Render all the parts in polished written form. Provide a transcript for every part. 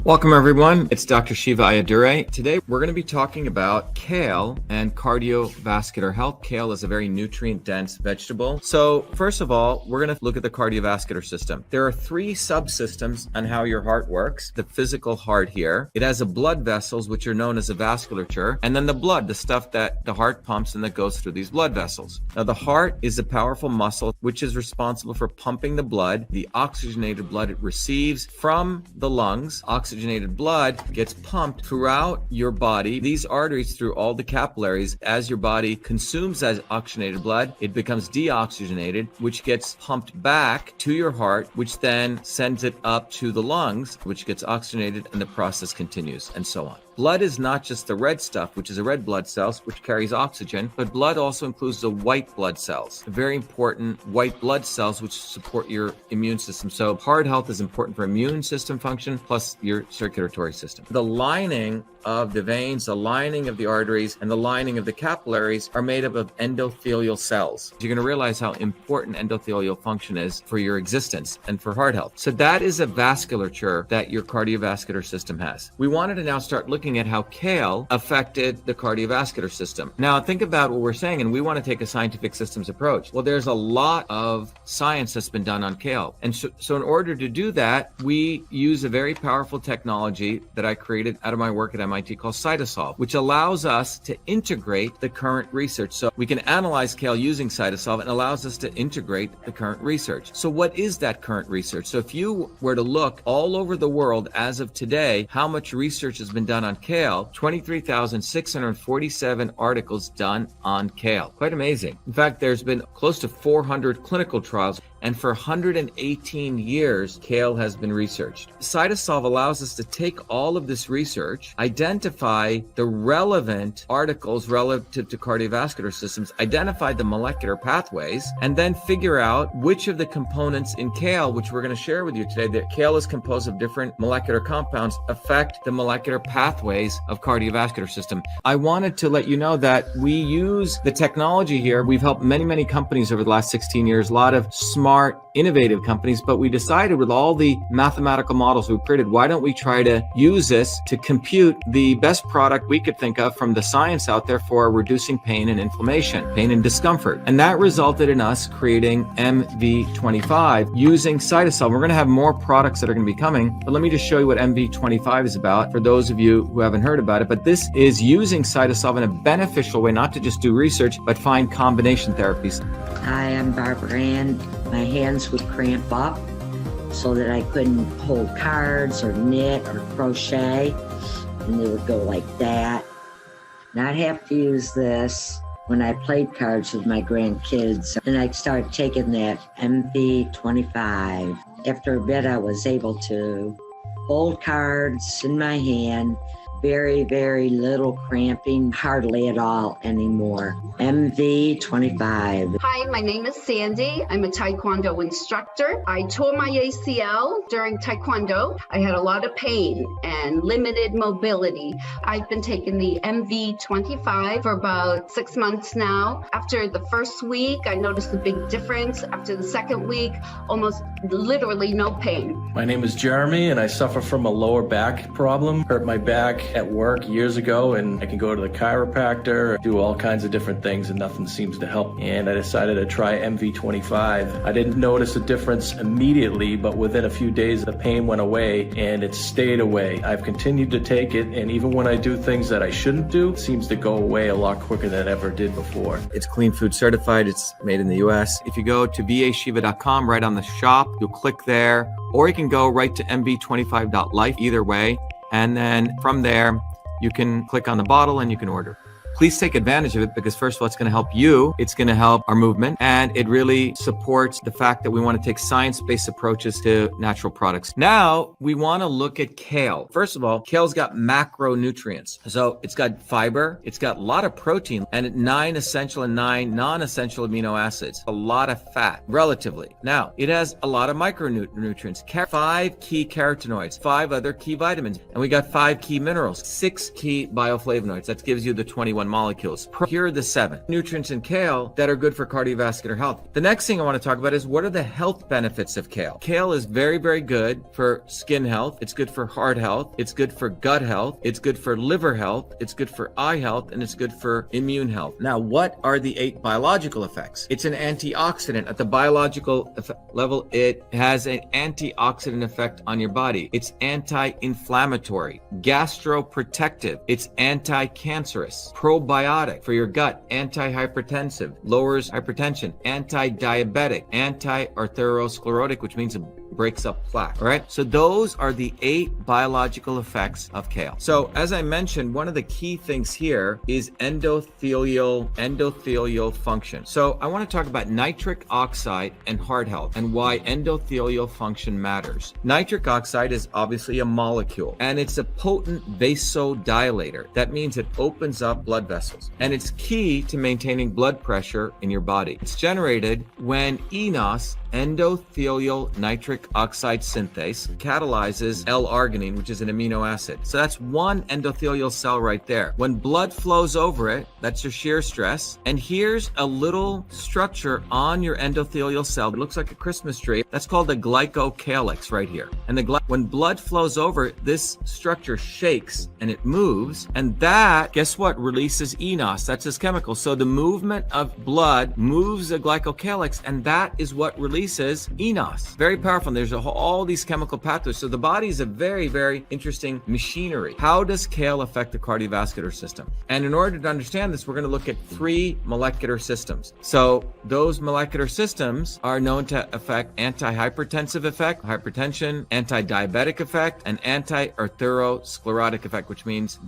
Welcome everyone, it's Dr. Shiva Ayadure. Today we're going to be talking about kale and cardiovascular health. Kale is a very nutrient-dense vegetable. So first of all, we're going to look at the cardiovascular system. There are three subsystems on how your heart works. The physical heart here. It has a blood vessels, which are known as a vasculature, and then the blood, the stuff that the heart pumps and that goes through these blood vessels. Now the heart is a powerful muscle which is responsible for pumping the blood, the oxygenated blood it receives from the lungs. Oxygenated blood gets pumped throughout your body, these arteries through all the capillaries. As your body consumes that oxygenated blood, it becomes deoxygenated, which gets pumped back to your heart, which then sends it up to the lungs, which gets oxygenated, and the process continues, and so on. Blood is not just the red stuff, which is a red blood cells, which carries oxygen, but blood also includes the white blood cells, very important white blood cells, which support your immune system. So heart health is important for immune system function, plus your circulatory system. The lining of the veins, the lining of the arteries, and the lining of the capillaries are made up of endothelial cells. You're going to realize how important endothelial function is for your existence and for heart health. So that is a vasculature that your cardiovascular system has. We wanted to now start looking at how kale affected the cardiovascular system. Now think about what we're saying, and we want to take a scientific systems approach. Well, there's a lot of science that's been done on kale. And so in order to do that, we use a very powerful technology that I created out of my work at MIT called Cytosolve, which allows us to integrate the current research. So we can analyze kale using Cytosolve and allows us to integrate the current research. So what is that current research? So if you were to look all over the world as of today, how much research has been done on kale? 23,647 articles done on kale. Quite amazing. In fact, there's been close to 400 clinical trials, and for 118 years, kale has been researched. Cytosolve allows us to take all of this research, identify the relevant articles relative to cardiovascular systems, identify the molecular pathways, and then figure out which of the components in kale, which we're going to share with you today, that kale is composed of different molecular compounds, affect the molecular pathways of cardiovascular system. I wanted to let you know that we use the technology here. We've helped many companies over the last 16 years, a lot of smart, innovative companies, but we decided with all the mathematical models we've created, why don't we try to use this to compute the best product we could think of from the science out there for reducing pain and inflammation, pain and discomfort. And that resulted in us creating MV25 using Cytosolve. We're going to have more products that are going to be coming, but let me just show you what MV25 is about for those of you who haven't heard about it. But this is using Cytosolve in a beneficial way, not to just do research, but find combination therapies. Hi, I'm Barbara Ann. My hands would cramp up so that I couldn't hold cards or knit or crochet, and they would go like that. And I'd have to use this when I played cards with my grandkids, and I started taking that MV25. After a bit, I was able to hold cards in my hand, very little cramping, hardly at all anymore. MV25. Hi, my name is Sandy. I'm a Taekwondo instructor. I tore my ACL during Taekwondo. I had a lot of pain and limited mobility. I've been taking the MV25 for about 6 months now. After the first week, I noticed a big difference. After the second week, almost literally no pain. My name is Jeremy, and I suffer from a lower back problem. Hurt my back at work years ago, and I can go to the chiropractor, do all kinds of different things, and nothing seems to help. And I decided to try MV25. I didn't notice a difference immediately, but within a few days the pain went away, and it stayed away. I've continued to take it, and even when I do things that I shouldn't do, it seems to go away a lot quicker than it ever did before. It's clean food certified. It's made in the US. If you go to vashiva.com, right on the shop, you'll click there, or you can go right to mv25.life, either way. And then from there, you can click on the bottle and you can order. Please take advantage of it because first of all, it's going to help you. It's going to help our movement, and it really supports the fact that we want to take science-based approaches to natural products. Now we want to look at kale. First of all, kale's got macronutrients. So it's got fiber, it's got a lot of protein, and 9 essential and 9 non-essential amino acids, a lot of fat relatively. Now it has a lot of micronutrients, 5 key carotenoids, 5 other key vitamins, and we got 5 key minerals, 6 key bioflavonoids. That gives you the 21 21 molecules. Here are the 7 nutrients in kale that are good for cardiovascular health. The next thing I want to talk about is what are the health benefits of kale. Kale is very, very good for skin health. It's good for heart health. It's good for gut health. It's good for liver health. It's good for eye health, and it's good for immune health. Now, what are the 8 biological effects? It's an antioxidant. At the biological level, it has an antioxidant effect on your body. It's anti-inflammatory, gastroprotective. It's anti-cancerous, probiotic for your gut, anti-hypertensive, lowers hypertension, anti-diabetic, anti-arteriosclerotic, which means it breaks up plaque. All right. So those are the 8 biological effects of kale. So as I mentioned, one of the key things here is endothelial function. So I want to talk about nitric oxide and heart health and why endothelial function matters. Nitric oxide is obviously a molecule, and it's a potent vasodilator. That means it opens up blood vessels, and it's key to maintaining blood pressure in your body. It's generated when eNOS, endothelial nitric oxide synthase, catalyzes L-arginine, which is an amino acid. So that's one endothelial cell right there. When blood flows over it, that's your shear stress. And here's a little structure on your endothelial cell. It looks like a Christmas tree. That's called the glycocalyx right here. And when blood flows over it, this structure shakes and it moves. And that, guess what, releases eNOS. That's this chemical. So the movement of blood moves the glycocalyx, and that is what releases eNOS. Very powerful. And there's all these chemical pathways. So the body is a very, very interesting machinery. How does kale affect the cardiovascular system? And in order to understand this, we're going to look at 3 molecular systems. So those molecular systems are known to affect anti-hypertensive effect, hypertension, anti-diabetic effect, and anti-arteriosclerotic effect, which means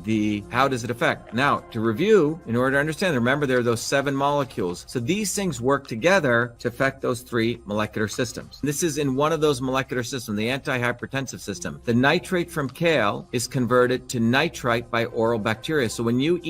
how does it affect? Now, to review, in order to understand, remember there are those 7 molecules. So these things work together to affect those 3 molecular systems. This is in one of those molecular systems, the antihypertensive system. The nitrate from kale is converted to nitrite by oral bacteria. So when you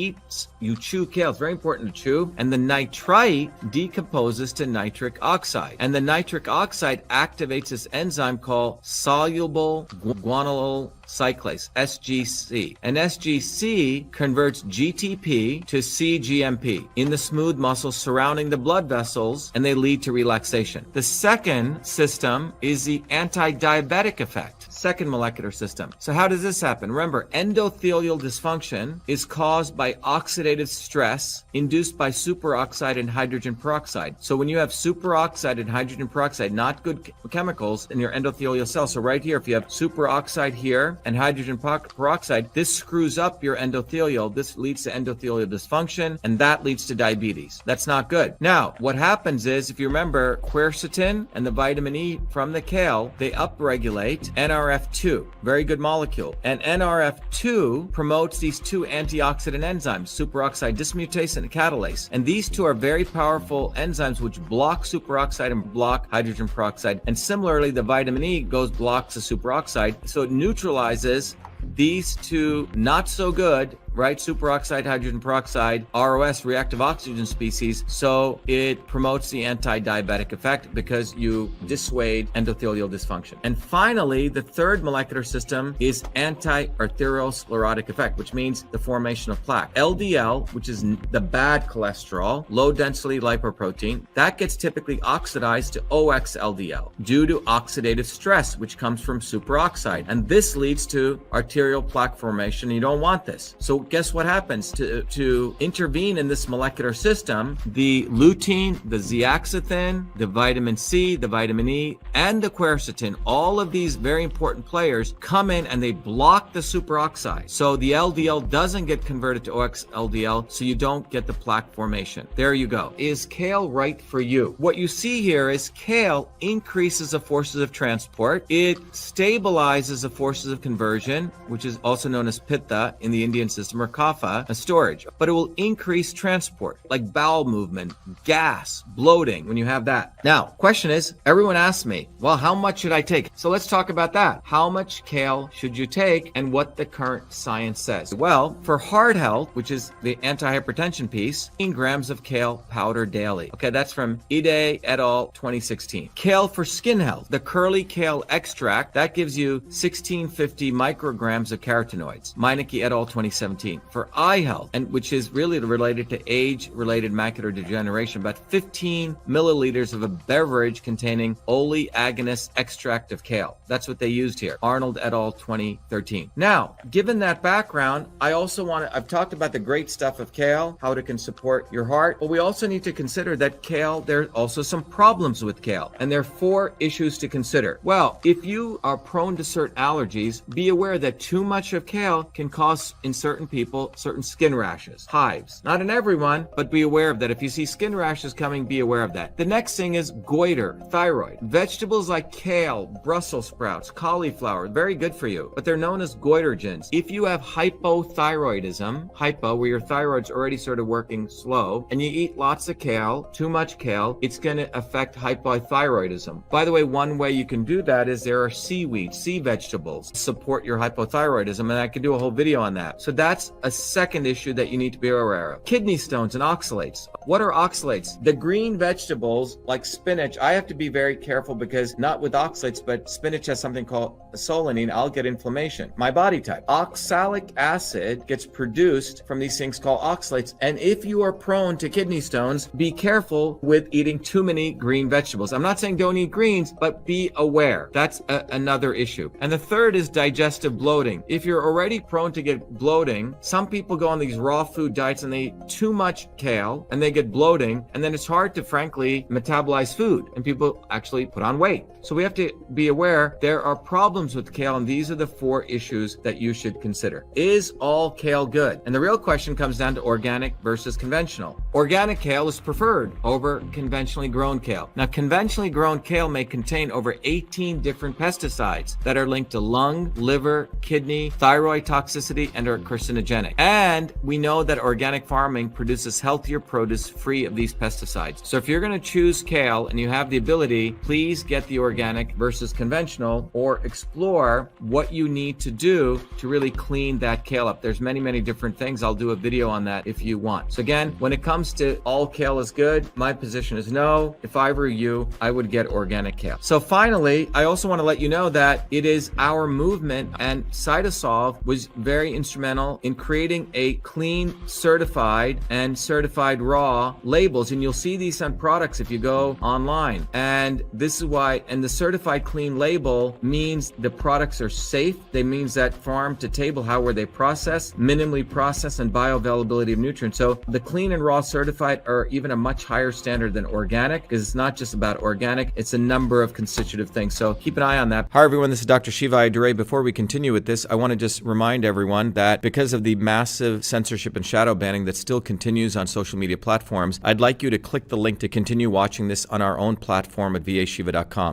chew kale, it's very important to chew, and the nitrite decomposes to nitric oxide. And the nitric oxide activates this enzyme called soluble guanylyl cyclase, SGC. And SGC converts GTP to cGMP in the smooth muscles surrounding the blood vessels, and they lead to relaxation. The second system is the anti-diabetic effect, second molecular system. So how does this happen? Remember, endothelial dysfunction is caused by oxidative stress induced by superoxide and hydrogen peroxide. So when you have superoxide and hydrogen peroxide, not good chemicals in your endothelial cells. So right here, if you have superoxide here and hydrogen peroxide, this screws up your endothelial. This leads to endothelial dysfunction, and that leads to diabetes. That's not good. Now, what happens is, if you remember, quercetin and the vitamin E from the kale, they upregulate NRF2, very good molecule. And NRF2 promotes these 2 antioxidant enzymes, superoxide dismutase and catalase. And these 2 are very powerful enzymes which block superoxide and block hydrogen peroxide. And similarly, the vitamin E blocks the superoxide, so it neutralizes these 2 not so good, right? Superoxide, hydrogen peroxide, ROS, reactive oxygen species. So it promotes the anti-diabetic effect because you dissuade endothelial dysfunction. And finally, the third molecular system is anti-arteriosclerotic effect, which means the formation of plaque. LDL, which is the bad cholesterol, low density lipoprotein, that gets typically oxidized to OXLDL due to oxidative stress, which comes from superoxide. And this leads to arterial plaque formation. You don't want this. So guess what happens? To intervene in this molecular system, the lutein, the zeaxanthin, the vitamin C, the vitamin E, and the quercetin, all of these very important players come in and they block the superoxide. So the LDL doesn't get converted to OXLDL, so you don't get the plaque formation. There you go. Is kale right for you? What you see here is kale increases the forces of transport. It stabilizes the forces of conversion, which is also known as pitta in the Indian system, or kapha, a storage. But it will increase transport, like bowel movement, gas, bloating, when you have that. Now, question is, everyone asks me, well, how much should I take? So let's talk about that. How much kale should you take and what the current science says? Well, for heart health, which is the antihypertension piece, 15 grams of kale powder daily. Okay, that's from Ide et al. 2016. Kale for skin health, the curly kale extract, that gives you 1650 micrograms of carotenoids. Meineke et al. 2017. 13. For eye health, and which is really related to age-related macular degeneration, about 15 milliliters of a beverage containing oleaginous extract of kale. That's what they used here. Arnold et al. 2013. Now, given that background, I've talked about the great stuff of kale, how it can support your heart, but we also need to consider that kale, there are also some problems with kale, and there are 4 issues to consider. Well, if you are prone to certain allergies, be aware that too much of kale can cause, in certain people, certain skin rashes, hives. Not in everyone, but be aware of that. If you see skin rashes coming, be aware of that. The next thing is goiter, thyroid. Vegetables like kale, Brussels sprouts, cauliflower, very good for you, but they're known as goitrogens. If you have hypothyroidism, where your thyroid's already sort of working slow, and you eat lots of kale, too much kale, it's going to affect hypothyroidism. By the way, one way you can do that is there are seaweed, sea vegetables, support your hypothyroidism, and I could do a whole video on that. So that's a second issue that you need to be aware of. Kidney stones and oxalates. What are oxalates? The green vegetables like spinach, I have to be very careful because not with oxalates, but spinach has something called solanine. I'll get inflammation. My body type. Oxalic acid gets produced from these things called oxalates. And if you are prone to kidney stones, be careful with eating too many green vegetables. I'm not saying don't eat greens, but be aware. That's another issue. And the third is digestive bloating. If you're already prone to get bloating, some people go on these raw food diets and they eat too much kale and they get bloating, and then it's hard to frankly metabolize food and people actually put on weight. So we have to be aware there are problems with kale, and these are the 4 issues that you should consider. Is all kale good? And the real question comes down to organic versus conventional. Organic kale is preferred over conventionally grown kale. Now, conventionally grown kale may contain over 18 different pesticides that are linked to lung, liver, kidney, thyroid toxicity, and are carcinogenic. And we know that organic farming produces healthier produce free of these pesticides. So if you're going to choose kale and you have the ability, please get the organic versus conventional, or explore what you need to do to really clean that kale up. There's many, many different things. I'll do a video on that if you want. So again, when it comes to all kale is good, my position is no. If I were you, I would get organic kale. So finally, I also want to let you know that it is our movement, and Cytosolve was very instrumental in creating a clean, certified, and certified raw labels. And you'll see these on products if you go online. And this is why, and the certified clean label means the products are safe. They means that farm to table, how were they processed, minimally processed, and bioavailability of nutrients. So the clean and raw certified are even a much higher standard than organic, because it's not just about organic, it's a number of constitutive things. So keep an eye on that. Hi everyone, this is Dr. Shiva Ayyadurai. Before we continue with this, I want to just remind everyone that because of the massive censorship and shadow banning that still continues on social media platforms, I'd like you to click the link to continue watching this on our own platform at vashiva.com.